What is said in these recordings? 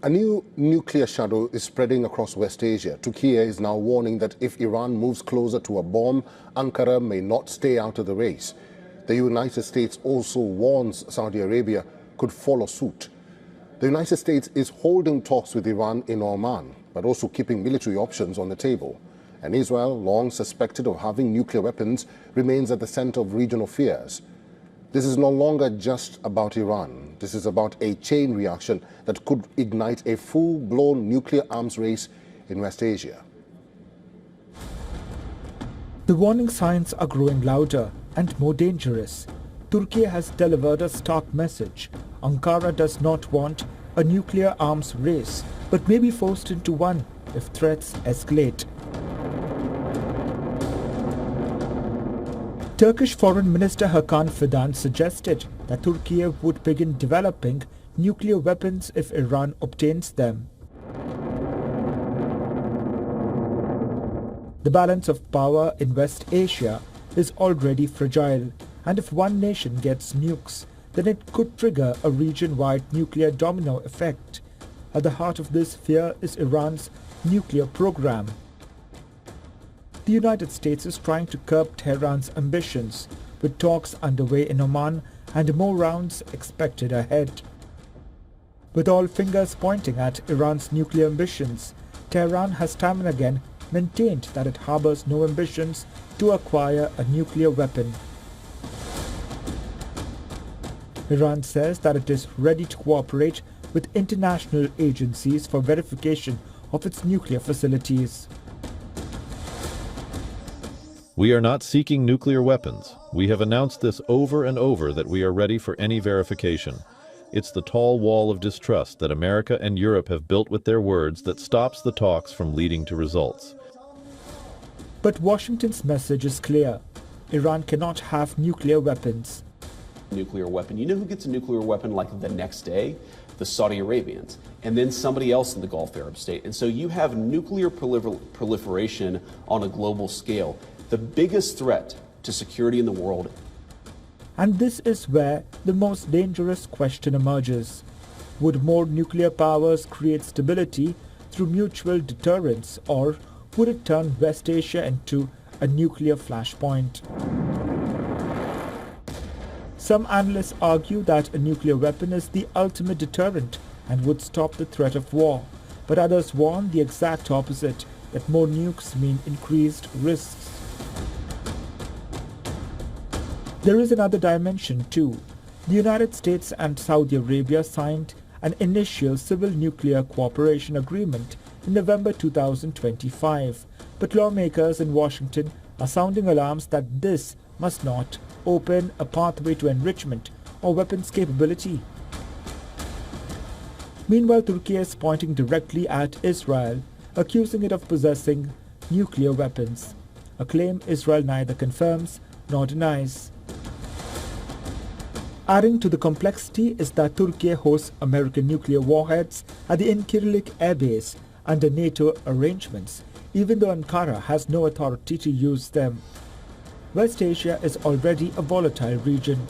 A new nuclear shadow is spreading across West Asia. Turkey is now warning that if Iran moves closer to a bomb, Ankara may not stay out of the race. The United States also warns Saudi Arabia could follow suit. The United States is holding talks with Iran in Oman, but also keeping military options on the table. And Israel, long suspected of having nuclear weapons, remains at the center of regional fears. This is no longer just about Iran. This is about a chain reaction that could ignite a full-blown nuclear arms race in West Asia. The warning signs are growing louder and more dangerous. Turkey has delivered a stark message. Ankara does not want a nuclear arms race, but may be forced into one if threats escalate. Turkish Foreign Minister Hakan Fidan suggested that Turkey would begin developing nuclear weapons if Iran obtains them. The balance of power in West Asia is already fragile, and if one nation gets nukes, then it could trigger a region-wide nuclear domino effect. At the heart of this fear is Iran's nuclear program. The United States is trying to curb Tehran's ambitions, with talks underway in Oman and more rounds expected ahead. With all fingers pointing at Iran's nuclear ambitions, Tehran has time and again maintained that it harbors no ambitions to acquire a nuclear weapon. Iran says that it is ready to cooperate with international agencies for verification of its nuclear facilities. We are not seeking nuclear weapons. We have announced this over and over that we are ready for any verification. It's the tall wall of distrust that America and Europe have built with their words that stops the talks from leading to results. But Washington's message is clear. Iran cannot have nuclear weapons. Nuclear weapon. You know who gets a nuclear weapon like the next day? The Saudi Arabians, and then somebody else in the Gulf Arab state. And so you have nuclear proliferation on a global scale. The biggest threat to security in the world. And this is where the most dangerous question emerges. Would more nuclear powers create stability through mutual deterrence, or would it turn West Asia into a nuclear flashpoint? Some analysts argue that a nuclear weapon is the ultimate deterrent and would stop the threat of war, but others warn the exact opposite, that more nukes mean increased risks. There is another dimension too. The United States and Saudi Arabia signed an initial civil nuclear cooperation agreement in November 2025, but lawmakers in Washington are sounding alarms that this must not open a pathway to enrichment or weapons capability. Meanwhile, Turkey is pointing directly at Israel, accusing it of possessing nuclear weapons, a claim Israel neither confirms nor denies. Adding to the complexity is that Turkey hosts American nuclear warheads at the Incirlik Air Base under NATO arrangements, even though Ankara has no authority to use them. West Asia is already a volatile region.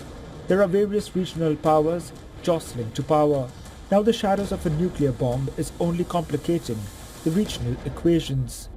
There are various regional powers jostling to power. Now the shadows of a nuclear bomb is only complicating the regional equations.